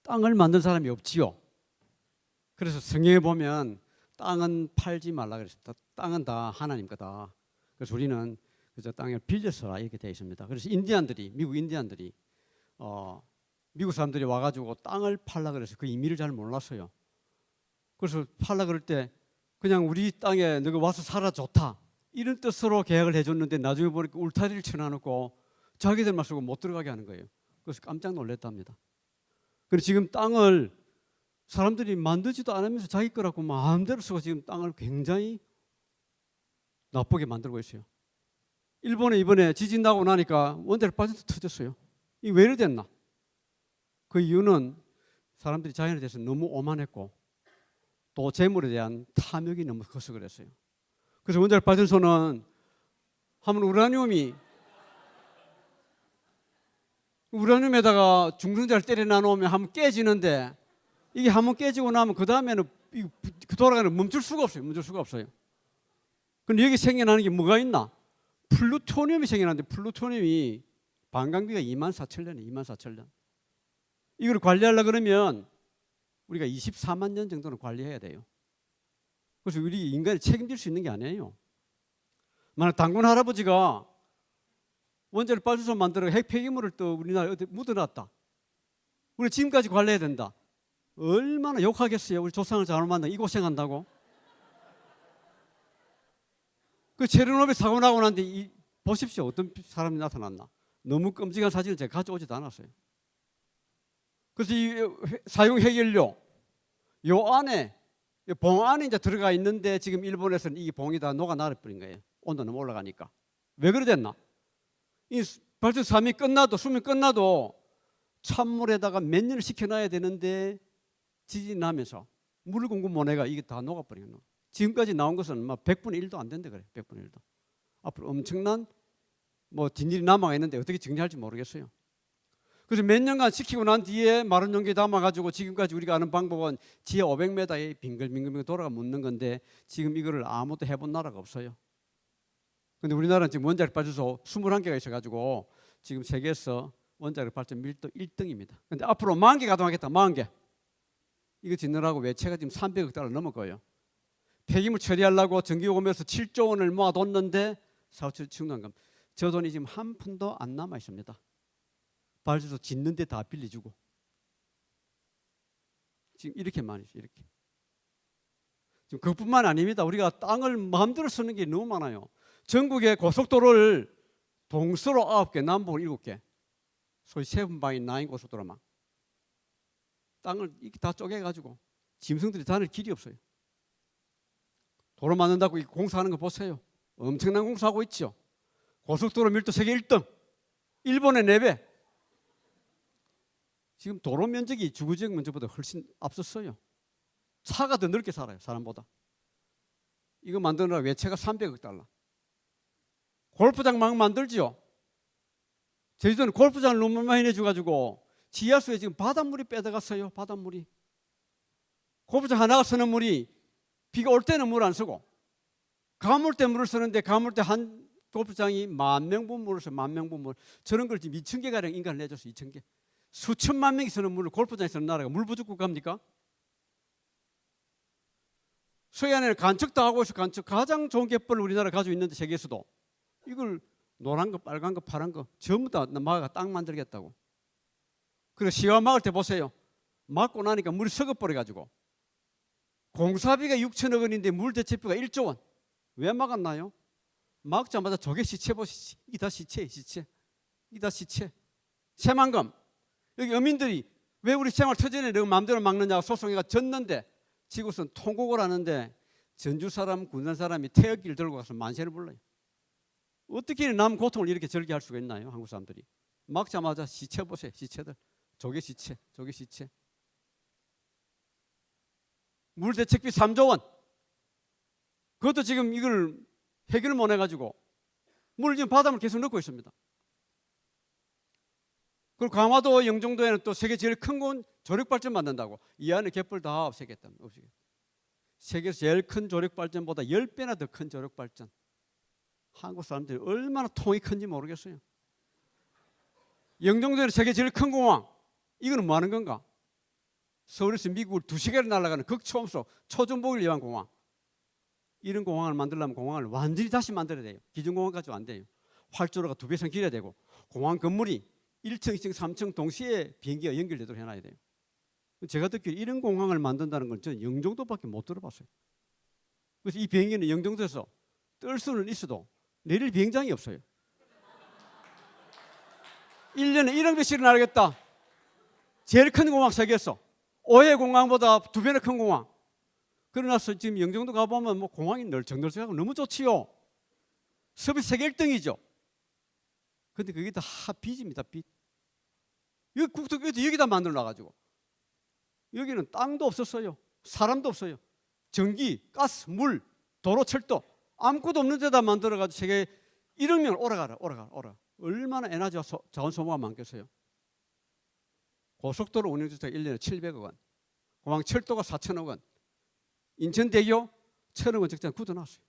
땅을 만든 사람이 없지요. 그래서 성경에 보면 땅은 팔지 말라 그랬습니다. 땅은 다 하나님 거다. 그래서 우리는 그저 땅을 빌려서라 이렇게 되어 있습니다. 그래서 인디안들이, 미국 인디안들이 미국 사람들이 와가지고 땅을 팔라 그래서 그 의미를 잘 몰랐어요. 그래서 팔라 그럴 때 그냥 우리 땅에 너가 와서 살아 좋다 이런 뜻으로 계약을 해줬는데 나중에 보니까 울타리를 쳐놔놓고 자기들만 쓰고 못 들어가게 하는 거예요. 그래서 깜짝 놀랐답니다. 그래서 지금 땅을 사람들이 만들지도 않으면서 자기 거라고 마음대로 쓰고 지금 땅을 굉장히 나쁘게 만들고 있어요. 일본에 이번에 지진 나고 나니까 원자력 발전소 터졌어요. 이게 왜 이래 됐나? 그 이유는 사람들이 자연에 대해서 너무 오만했고 또 재물에 대한 탐욕이 너무 커서 그랬어요. 그래서 원자력 발전소는 하면 우라늄에다가 중성자를 때려 놔놓으면 한번 깨지는데 이게 한번 깨지고 나면 그 다음에는 돌아가는 멈출 수가 없어요. 멈출 수가 없어요. 근데 여기 생겨나는 게 뭐가 있나? 플루토늄이 생겨나는데 플루토늄이 반감기가 24,000년이에요. 24,000년. 이걸 관리하려고 그러면 우리가 24만 년 정도는 관리해야 돼요. 그래서 우리 인간이 책임질 수 있는 게 아니에요. 만약 당군 할아버지가 원자력 발전소 만들어 핵 폐기물을 또 우리나라에 어디 묻어놨다. 우리 지금까지 관리해야 된다. 얼마나 욕하겠어요. 우리 조상을 잘못 만나 이 고생한다고. 그 체르노빌 사고 나고 난데 보십시오. 어떤 사람이 나타났나. 너무 끔찍한 사진을 제가 가져오지도 않았어요. 그래서 이 사용 해결료 요 안에 봉 안에 이제 들어가 있는데 지금 일본에서는 이 봉이 다 녹아 나버린 거예요. 온도 너무 올라가니까. 왜 그래 됐나? 이 발전소 수명이 끝나도 찬물에다가 몇 년을 식혀놔야 되는데 지진 나면서 물 공급 못해가 이게 다 녹아버린 거예요. 지금까지 나온 것은 막 100분의 1도 안 된다 그래. 100분의 1도. 앞으로 엄청난 뒷일이 남아 있는데 어떻게 정리할지 모르겠어요. 그래서 몇 년간 식히고 난 뒤에 마른 용기에 담아가지고 지금까지 우리가 아는 방법은 지하 500m에 빙글빙글 돌아가 묻는 건데 지금 이거를 아무도 해본 나라가 없어요. 근데 우리나라는 지금 원자력 발전소 21개가 있어가지고 지금 세계에서 원자력 발전 밀도 1등입니다. 근데 앞으로 10,000개 가동하겠다. 10,000개. 이거 짓느라고 외채가 지금 300억 달러 넘을 거예요. 폐기물 처리하려고 전기요금에서 7조 원을 모아뒀는데 사후처리 충당금. 저 돈이 지금 한 푼도 안 남아 있습니다. 발전소 짓는데 다 빌려주고. 지금 이렇게 많이 있어요. 이렇게. 지금 그것뿐만 아닙니다. 우리가 땅을 마음대로 쓰는 게 너무 많아요. 전국의 고속도로를 동서로 9개, 남북으로 7개. 소위 세분방인 나인 고속도로만. 땅을 이렇게 다 쪼개가지고 짐승들이 다닐 길이 없어요. 도로 만든다고 공사하는 거 보세요. 엄청난 공사하고 있죠. 고속도로 밀도 세계 1등. 일본의 4배. 지금 도로 면적이 주거 지역 면적보다 훨씬 앞섰어요. 차가 더 넓게 살아요. 사람보다. 이거 만드느라 외채가 300억 달러. 골프장 막 만들지요. 제주도는 골프장을 너무 많이 내줘가지고 지하수에 지금 바닷물이 빼들어갔어요. 바닷물이. 골프장 하나가 쓰는 물이 비가 올 때는 물 안 쓰고 가물 때 물을 쓰는데 가물 때 한 골프장이 10,000분 물을 써요. 10,000분 물. 저런 걸 지금 2,000개가량 인간을 내줘서 2,000개. 수천만 명이 쓰는 물을 골프장에 쓰는 나라가 물 부족국 갑니까? 서해안에는 간척도 하고 있어. 간척 가장 좋은 갯벌을 우리나라 가지고 있는데 세계에서도 이걸 노란 거, 빨간 거, 파란 거 전부 다 막아가 땅 만들겠다고. 그리고 시와 막을 때 보세요. 막고 나니까 물이 썩어버려가지고 공사비가 6천억 원인데 물 대체비가 1조 원. 왜 막았나요? 막자마자 저게 시체 보시지. 이게 다 시체. 이게 다 시체. 새만금. 여기 어민들이 왜 우리 생활 터전에 너 마음대로 막느냐고 소송해가 졌는데 지구선 통곡을 하는데 전주 사람, 군산 사람이 태극기를 들고 가서 만세를 불러요. 어떻게 남 고통을 이렇게 절개할 수가 있나요? 한국 사람들이. 막자마자 시체 보세요. 시체들. 저게 시체. 저게 시체. 물대책비 3조 원. 그것도 지금 이걸 해결을 못 해가지고 물을 지금 바닷물 계속 넣고 있습니다. 그리고 강화도 영종도에는 또 세계 제일 큰 건 조력발전 만든다고. 이 안에 갯벌 다 없애겠다. 세계에서 제일 큰 조력발전보다 10배나 더 큰 조력발전. 한국 사람들이 얼마나 통이 큰지 모르겠어요. 영종도에는 세계 제일 큰 공항. 이거는 뭐 하는 건가? 서울에서 미국을 2시간을 날아가는 극초음속 초중복을 위한 공항. 이런 공항을 만들려면 공항을 완전히 다시 만들어야 돼요. 기존 공항 가지고 안 돼요. 활주로가 2배 이상 길어야 되고 공항 건물이 1층, 2층, 3층 동시에 비행기가 연결되도록 해놔야 돼요. 제가 듣기로 이런 공항을 만든다는 건 저는 영종도밖에 못 들어봤어요. 그래서 이 비행기는 영종도에서 뜰 수는 있어도 내릴 비행장이 없어요. 1년에 1억 배씩을 날겠다. 제일 큰 공항 세계에서 오해 공항보다 2배나 큰 공항. 그러나서 지금 영종도 가보면 뭐 공항이 널쩍널쩍하고 너무 좋지요. 서비스 세계 1등이죠. 근데 그게 다 빚입니다. 빚. 여기 국토교도 여기다 만들어 놔가지고 여기는 땅도 없었어요. 사람도 없어요. 전기, 가스, 물, 도로, 철도 아무것도 없는 데다 만들어가지고 세계 1억 명을 오라가라. 얼마나 에너지와 자원 소모가 많겠어요. 고속도로 운영주택 1년에 700억 원, 공항 철도가 4천억 원, 인천대교 1,000억 원 적자는 굳어놨어요.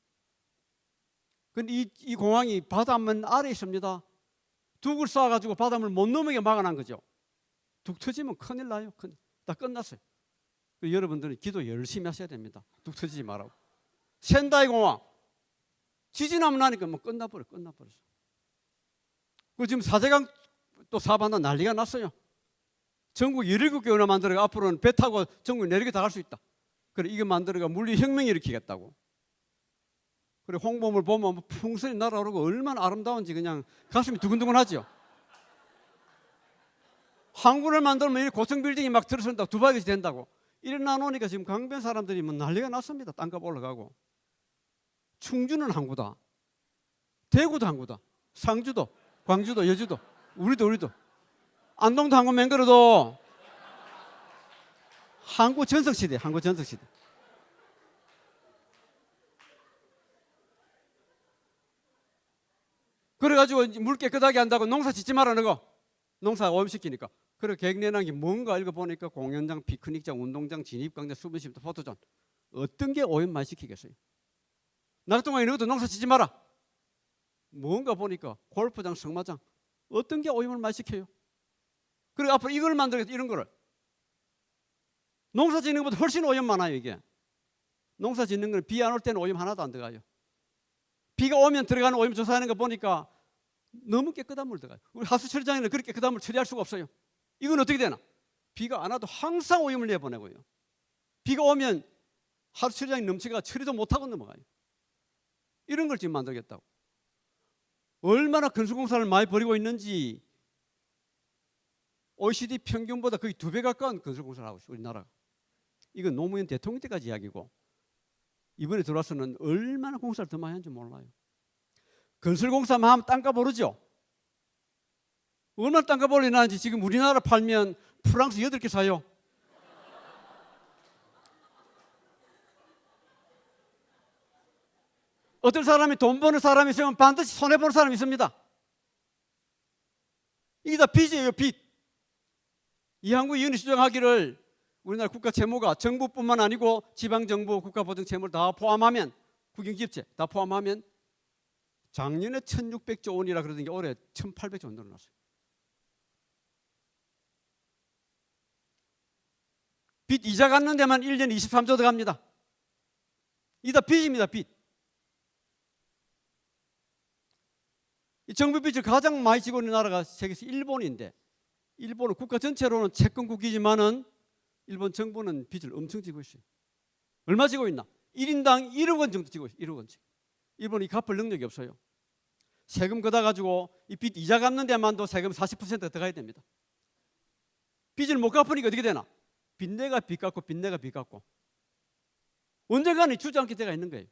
근데 이 공항이 바닷물 아래에 있습니다. 둑을 쏴가지고 바닷물 못 넘어게 막아놓은 거죠. 둑 터지면 큰일 나요. 다 끝났어요. 여러분들은 기도 열심히 하셔야 됩니다. 둑 터지지 말라고. 센다이 공항 지진하면 나니까 뭐 끝나버렸어. 그 지금 사제강 또 사반도 난리가 났어요. 전국 17개나 만들어가 앞으로는 배 타고 전국 내리게 다 갈 수 있다. 그래 이거 만들어가 물리혁명 일으키겠다고. 그래 홍보물 보면 풍선이 날아오르고 얼마나 아름다운지 그냥 가슴이 두근두근하죠. 항구를 만들면 이 고층 빌딩이 막 들어선다고 두바이가 된다고. 이래 나누니까 지금 강변 사람들이 뭐 난리가 났습니다. 땅값 올라가고. 충주는 항구다. 대구도 항구다. 상주도, 광주도, 여주도, 우리도. 안동도 항구 맹그러도 항구 전성시대. 그래가지고 물 깨끗하게 한다고 농사 짓지 말라는 거. 농사 오염시키니까. 그래 계획 내놓은 게 뭔가 읽어보니까 공연장, 피크닉장, 운동장, 진입광장, 수분쉼터, 포토존. 어떤 게 오염 많이 시키겠어요? 나라 동안에 너도 농사 짓지 마라. 뭔가 보니까 골프장, 승마장. 어떤 게 오염을 많이 시켜요? 그리고 앞으로 이걸 만들겠다. 이런 거를. 농사 짓는 것보다 훨씬 오염 많아요 이게. 농사 짓는 건 비 안 올 때는 오염 하나도 안 들어가요. 비가 오면 들어가는 오염 조사하는 거 보니까 너무 깨끗한 물 들어가요. 우리 하수처리장에는 그렇게 깨끗한 물 처리할 수가 없어요. 이건 어떻게 되나? 비가 안 와도 항상 오염을 내보내고요. 비가 오면 하수처리장이 넘치가 처리도 못하고 넘어가요. 이런 걸 지금 만들겠다고. 얼마나 건설공사를 많이 벌이고 있는지 OECD 평균보다 거의 2배 가까운 건설공사를 하고 있어요. 우리나라가. 이건 노무현 대통령 때까지 이야기고 이번에 들어와서는 얼마나 공사를 더 많이 하는지 몰라요. 건설공사만 하면 땅값 오르죠. 얼마나 땅값 올리나는지 지금 우리나라 팔면 프랑스 8개 사요. 어떤 사람이 돈 버는 사람이 있으면 반드시 손해보는 사람이 있습니다. 이게 다 빚이에요. 빚. 이항구 위원이 주장하기를 우리나라 국가 채무가 정부뿐만 아니고 지방정부 국가보증 채무를 다 포함하면 국영기업체 다 포함하면 작년에 1600조 원이라 그러던 게 올해 1800조 원 늘어났어요. 빚 이자 갚는 데만 1년에 23조 들어갑니다. 이게 다 빚입니다. 빚. 이 정부 빚을 가장 많이 지고 있는 나라가 세계에서 일본인데 일본은 국가 전체로는 채권국이지만은 일본 정부는 빚을 엄청 지고 있어요. 얼마 지고 있나? 1인당 1억 원 정도 지고 있어요. 1억 원씩. 일본이 갚을 능력이 없어요. 세금 걷어 가지고 이 빚 이자 갚는 데만도 세금 40%가 들어가야 됩니다. 빚을 못 갚으니까 어떻게 되나? 빚내가 빚 갚고 빚내가 빚 갚고 언젠가는 주저앉게 때가 있는 거예요.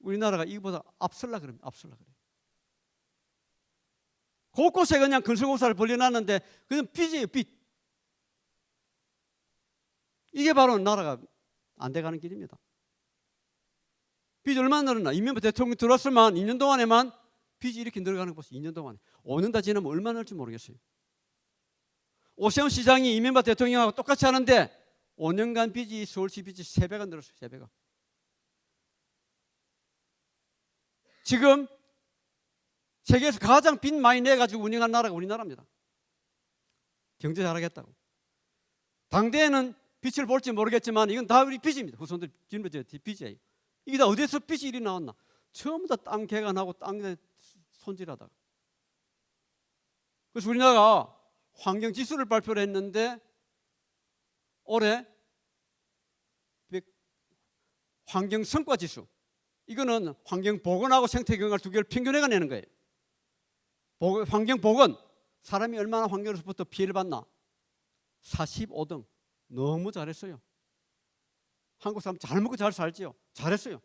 우리나라가 이거보다 앞설라 그럽니다. 앞설라 그래요. 곳곳에 그냥 건설공사를 벌려놨는데 그건 빚이에요. 빚. 이게 바로 나라가 안 돼가는 길입니다. 빚이 얼마나 늘었나? 이명박 대통령 들어왔으면 2년 동안에만 빚이 이렇게 늘어가는 거 보세요. 2년 동안에. 5년 다 지나면 얼마나 늘지 모르겠어요. 오세훈 시장이 이명박 대통령하고 똑같이 하는데 5년간 빚이 서울시 빚이 3배가 늘었어요. 3배가. 지금 세계에서 가장 빚 많이 내가지고 운영한 나라가 우리나라입니다. 경제 잘하겠다고. 당대에는 빛을 볼지 모르겠지만 이건 다 우리 빚입니다. 후손들 짊어져야 빚이에요. 이게 다 어디서 빚이 이리 나왔나? 처음부 다 땅 개간하고 땅에 손질하다가. 그래서 우리나라가 환경지수를 발표를 했는데 올해 환경성과지수, 이거는 환경보건하고 생태경을 두 개를 평균해가 내는 거예요. 환경보건, 사람이 얼마나 환경으로부터 피해를 받나? 45등. 너무 잘했어요. 한국 사람 잘 먹고 잘 살지요. 잘했어요.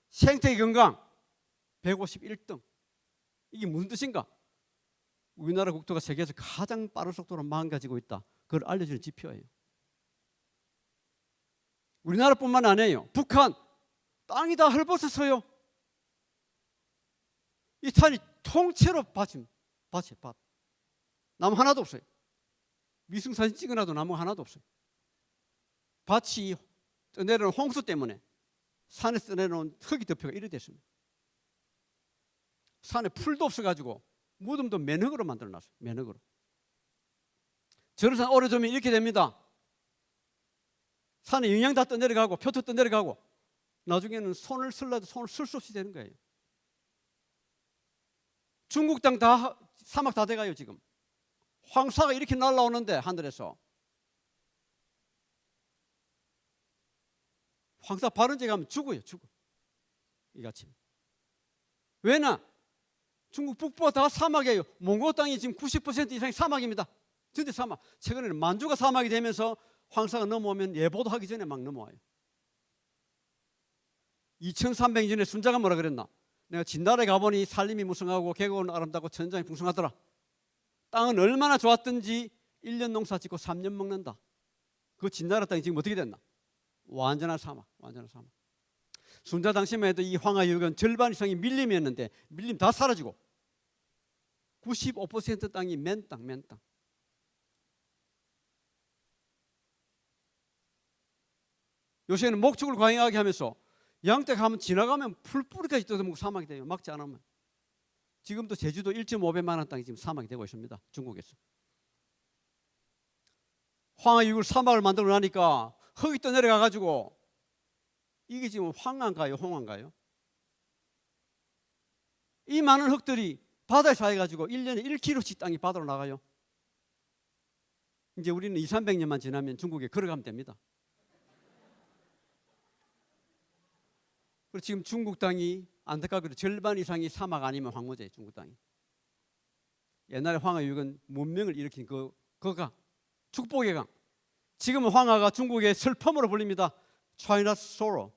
생태건강 151등. 이게 무슨 뜻인가? 우리나라 국토가 세계에서 가장 빠른 속도로 망가지고 있다. 그걸 알려주는 지표예요. 우리나라뿐만 아니에요. 북한 땅이 다 헐벗었어요. 이 산이 통째로 밭. 나무 하나도 없어요. 위성사진 찍어놔도 나무 하나도 없어요. 밭이 떠내려온 홍수 때문에 산에서 떠내려온 흙이 덮여가 이래 됐습니다. 산에 풀도 없어가지고 무덤도 맨흙으로 만들어놨어요. 맨흙으로. 저런 산 오래되면 이렇게 됩니다. 산에 영양 다 떠내려가고 표토 떠내려가고 나중에는 손을 쓸라도 손을 쓸 수 없이 되는 거예요. 중국 땅 다 사막 다 돼가요. 지금 황사가 이렇게 날라오는데 하늘에서 황사 바른 데 가면 죽어요. 죽어. 이같이. 왜냐? 중국 북부가 다 사막이에요. 몽고 땅이 지금 90% 이상이 사막입니다. 전체 사막. 최근에는 만주가 사막이 되면서 황사가 넘어오면 예보도 하기 전에 막 넘어와요. 2300년 전에 순자가 뭐라 그랬나? 내가 진달에 가보니 산림이 무성하고 계곡은 아름답고 천장이 풍성하더라. 땅은 얼마나 좋았든지 1년 농사 짓고 3년 먹는다. 그 진달래 땅이 지금 어떻게 됐나? 완전한 사막. 완전한 사막. 순자 당시만 해도 이 황하유역은 절반 이상이 밀림이었는데 밀림 다 사라지고 95% 땅이 맨땅. 요새는 목축을 과잉하게 하면서 양떼 가면 지나가면 풀뿌리까지 뜯어먹고 사막이 돼요. 막지 않으면. 지금도 제주도 1.5배만 원 땅이 지금 사막이 되고 있습니다. 중국에서. 황하유역을 사막을 만들어 나니까 흙이 떠내려가 가지고 이게 지금 황한가요? 홍한가요? 이 많은 흙들이 바다에 쌓여가지고 1년에 1km씩 땅이 바다로 나가요. 이제 우리는 200~300년만 지나면 중국에 걸어가면 됩니다. 그리고 지금 중국 땅이 안타깝게도 절반 이상이 사막 아니면 황무지예요. 중국 땅이. 옛날에 황하유역은 문명을 일으킨 그가 축복의 강. 지금은 황하가 중국의 슬픔으로 불립니다. China's sorrow.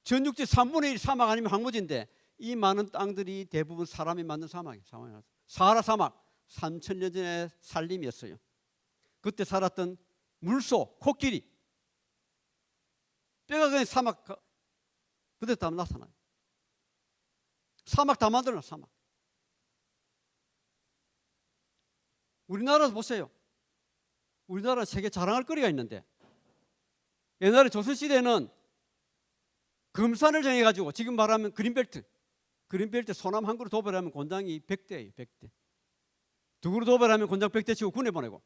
전육지 3분의 1 사막 아니면 황무지인데 이 많은 땅들이 대부분 사람이 만든 사막이에요. 사하라 사막 3000년 전의 산림이었어요. 그때 살았던 물소, 코끼리, 뼈가 그냥 사막 그때 다 나타나요. 사막 다 만들어놔. 사막. 우리나라 보세요. 우리나라 세계 자랑할 거리가 있는데 옛날에 조선시대에는 금산을 정해가지고 지금 말하면 그린벨트 소남 한 그루 도배하면 곤장이 100대예요. 100대. 두 그루 도배하면 곤장 100대 치고 군에 보내고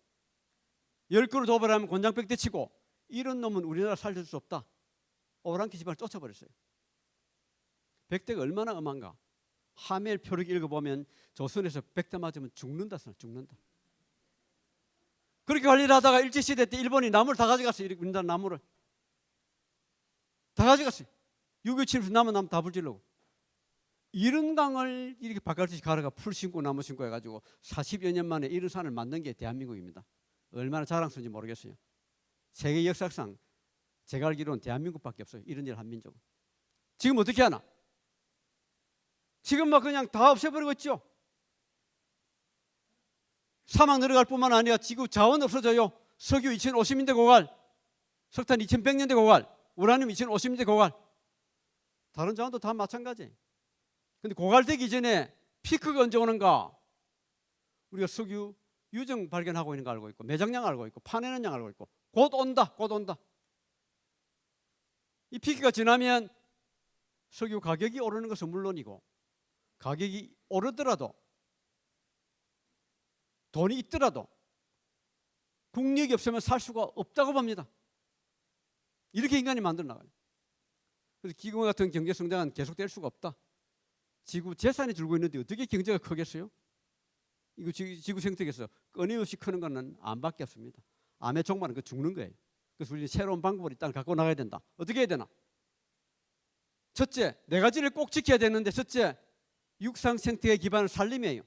10그루 도배하면 곤장 100대 치고 이런 놈은 우리나라 살릴 수 없다. 오랑캐 집안을 쫓아버렸어요. 100대가 얼마나 엄한가. 하멜 표를 읽어보면 조선에서 100대 맞으면 죽는다. 그렇게 관리를 하다가 일제시대 때 일본이 나무를 다 가져갔어요. 우리나라 나무를 다 가져갔어요. 6.25 치면서 나무 다 불질러고 이런 강을 이렇게 바깥씩 가라가 풀 심고 나무 심고 해가지고 40여 년 만에 이런 산을 만든 게 대한민국입니다. 얼마나 자랑스러운지 모르겠어요. 세계 역사상 제가 알기로는 대한민국밖에 없어요. 이런 일을 한 민족은. 지금 어떻게 하나? 지금 막 그냥 다 없애버리고 있죠. 사막 내려갈 뿐만 아니라 지구 자원 없어져요. 석유 2050년대 고갈, 석탄 2100년대 고갈, 우라늄 2050년대 고갈. 다른 자원도 다 마찬가지. 근데 고갈되기 전에 피크가 언제 오는가? 우리가 석유 유정 발견하고 있는 거 알고 있고 매장량 알고 있고 파내는 양 알고 있고 곧 온다. 이 피크가 지나면 석유 가격이 오르는 것은 물론이고 가격이 오르더라도 돈이 있더라도 국력이 없으면 살 수가 없다고 봅니다. 이렇게 인간이 만들어 나가요. 그래서 기금과 같은 경제 성장은 계속될 수가 없다. 지구 재산이 줄고 있는데 어떻게 경제가 크겠어요? 이거 지구 생태계에서 끊임없이 크는 거는 암밖에 없습니다. 암의 종말은 그 죽는 거예요. 그래서 우리는 새로운 방법으로 이 땅을 갖고 나가야 된다. 어떻게 해야 되나? 첫째, 네 가지를 꼭 지켜야 되는데, 첫째, 육상 생태계 기반은 산림이에요.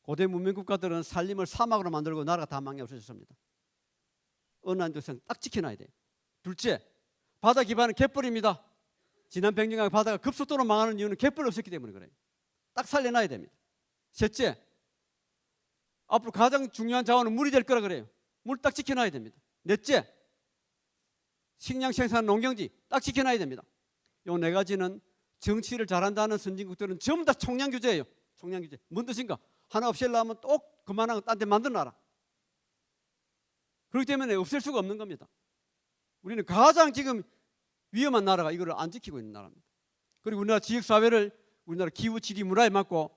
고대 문명 국가들은 산림을 사막으로 만들고 나라가 다 망해 없어졌습니다. 어느 한 도상 딱 지켜놔야 돼요. 둘째, 바다 기반은 갯벌입니다. 지난 100년간 바다가 급속도로 망하는 이유는 갯벌이 없었기 때문에 그래요. 딱 살려놔야 됩니다. 셋째, 앞으로 가장 중요한 자원은 물이 될 거라 그래요. 물 딱 지켜놔야 됩니다. 넷째, 식량 생산 농경지 딱 지켜놔야 됩니다. 요 네 가지는 정치를 잘한다는 선진국들은 전부 다 총량 규제예요. 총량 규제. 뭔 뜻인가? 하나 없애려면 또 그만한 거 딴 데 만들어놔라. 그렇기 때문에 없앨 수가 없는 겁니다. 우리는 가장 지금 위험한 나라가 이거를 안 지키고 있는 나라입니다. 그리고 우리나라 지역사회를 우리나라 기후, 지리, 문화에 맞고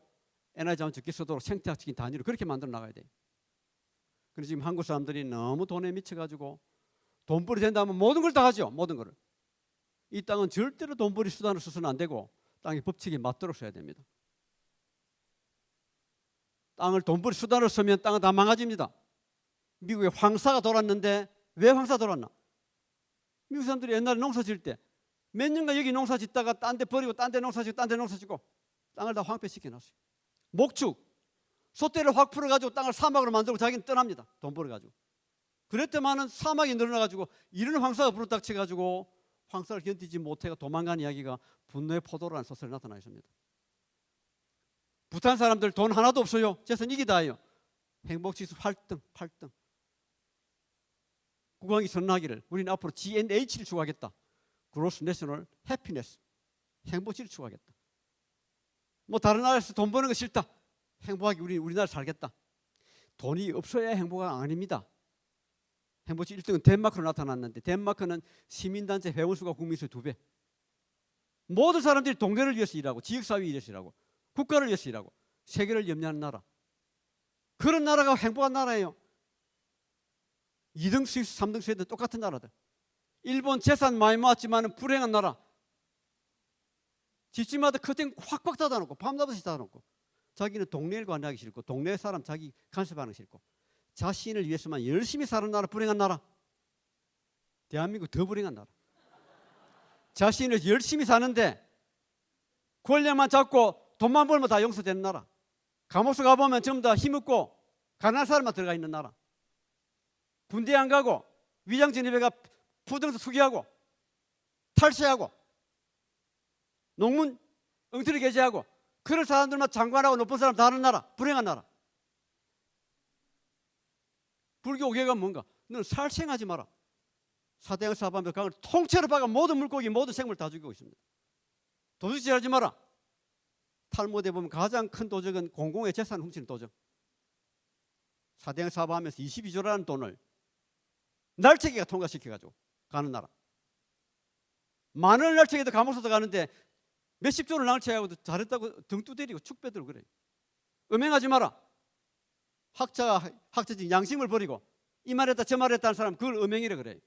에너지 자원 적게 쓰도록 생태학적인 단위로 그렇게 만들어 나가야 돼요. 그래서 지금 한국 사람들이 너무 돈에 미쳐가지고 돈벌이 된다면 모든 걸 다 하죠. 모든 거를. 이 땅은 절대로 돈벌이 수단으로 써서는 안 되고 땅의 법칙에 맞도록 써야 됩니다. 땅을 돈벌이 수단으로 쓰면 땅은 다 망가집니다. 미국에 황사가 돌았는데 왜 황사 돌았나? 미국 사람들이 옛날에 농사 지을 때 몇 년간 여기 농사 짓다가 딴 데 버리고 딴 데 농사 짓고 딴 데 농사 짓고 땅을 다 황폐시켜놨어요. 목축, 소떼를 확 풀어가지고 땅을 사막으로 만들고 자기는 떠납니다. 돈 벌어가지고. 그랬더만은 사막이 늘어나가지고 이런 황사가 부르닥쳐가지고 황사를 견디지 못해가 도망간 이야기가 분노의 포도라는 소설에 나타나 있습니다. 부탄 사람들 돈 하나도 없어요. 재산 이게 다예요. 행복지수 8등. 국왕이 선언하기를 우리는 앞으로 GNH를 추구하겠다. Gross National Happiness. 행복지를 추구하겠다. 뭐 다른 나라에서 돈 버는 거 싫다. 행복하게 우리나라 살겠다. 돈이 없어야 행복은 아닙니다. 행복지 1등은 덴마크로 나타났는데 덴마크는 시민단체 회원수가 국민수의 2배. 모든 사람들이 동네를 위해서 일하고 지역사회를 위해서 일하고 국가를 위해서 일하고 세계를 염려하는 나라. 그런 나라가 행복한 나라예요. 2등 스위스, 3등 스웨덴 똑같은 나라들. 일본 재산 많이 모았지만 불행한 나라. 집집마다 커튼 확확 닫아놓고 밤낮없이 닫아놓고 자기는 동네를 관리하기 싫고 동네 사람 자기 간섭하는 거 싫고 자신을 위해서만 열심히 사는 나라. 불행한 나라. 대한민국 더 불행한 나라. 자신을 열심히 사는데 권력만 잡고 돈만 벌면 다 용서되는 나라. 감옥서 가보면 전부 다 힘없고 가난한 사람만 들어가 있는 나라. 군대 안 가고 위장 전입회가 부등서 투기하고 탈세하고 농문 엉터리 게재하고 그런 사람들만 장관하고 높은 사람 다 하는 나라. 불행한 나라. 불교 교회가 뭔가? 너는 살생하지 마라. 사대강 사반도 강을 통째로 박아 모든 물고기 모든 생물 다 죽이고 있습니다. 도둑질 하지 마라. 탈무드에 보면 가장 큰 도적은 공공의 재산 훔치는 도적. 사대강 사반하면서 22조라는 돈을 날치기가 통과시켜가지고 가는 나라. 만원을 날치기도 감옥서도 가는데 몇십 조를 날치하고도 잘했다고 등 두드리고 축배들고 그래요. 음행하지 마라. 학자적 양심을 버리고 이 말했다 저 말했다 하는 사람 그걸 음행이라 그래요.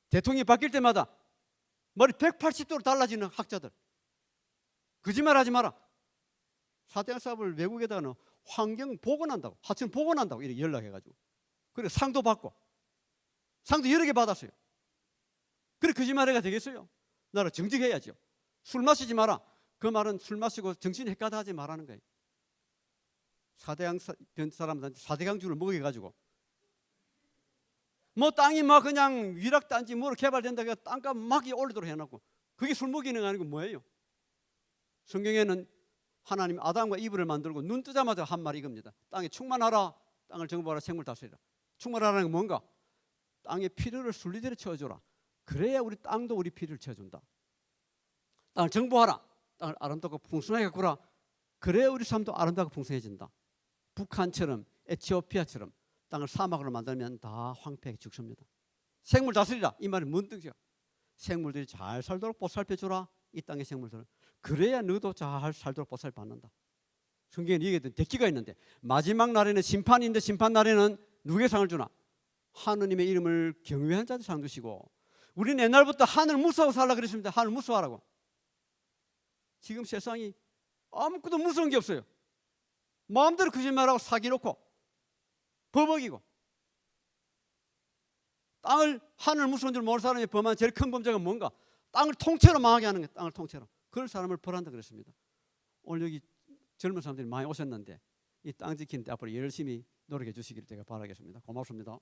대통령이 바뀔 때마다 머리 180도로 달라지는 학자들. 거짓말하지 마라. 사대강 사업을 외국에다가 환경 복원한다고 하천 복원한다고 이렇게 연락해가지고 그래 상도 받고 상도 여러 개 받았어요. 그래 거짓말해가 되겠어요? 나라 정직해야죠. 술 마시지 마라. 그 말은 술 마시고 정신 헷갈하지 말라는 거예요. 사대강 사람들한테 사대강주를 먹여가지고 뭐 땅이 막 그냥 위락단지 뭐로 개발된다고 해서 땅값 막 올리도록 해놓고 그게 술 먹이는 거 아니고 뭐예요? 성경에는 하나님 아담과 이브를 만들고 눈 뜨자마자 한 말이 이겁니다. 땅에 충만하라. 땅을 정복하라. 생물 다스리라. 충만하라는 건 뭔가? 땅에 필요를 순리대로 채워줘라. 그래야 우리 땅도 우리 필요를 채워준다. 땅을 정복하라. 땅을 아름답고 풍성하게 가꾸라. 그래야 우리 삶도 아름답고 풍성해진다. 북한처럼 에티오피아처럼 땅을 사막으로 만들면 다 황폐하게 죽습니다. 생물 다스리라. 이 말이 뭔 뜻이야? 생물들이 잘 살도록 보살펴주라. 이 땅의 생물들을. 그래야 너도 잘 살도록 보살받는다. 성경에 얘기했던 대기가 있는데 마지막 날에는 심판이 있는데 심판 날에는 누구에게 상을 주나? 하느님의 이름을 경외한 자들 상 주시고 우리는 옛날부터 하늘 무서워하고 살라 그랬습니다. 하늘 무서워하라고. 지금 세상이 아무것도 무서운 게 없어요. 마음대로 거짓말하고 사기놓고 버벅이고 땅을 하늘 무서운 줄 모르는 사람이 범한 제일 큰 범죄가 뭔가? 땅을 통째로 망하게 하는 거예요. 땅을 통째로. 그런 사람을 벌한다 그랬습니다. 오늘 여기 젊은 사람들이 많이 오셨는데 이 땅 지키는데 앞으로 열심히 노력해 주시기를 제가 바라겠습니다. 고맙습니다.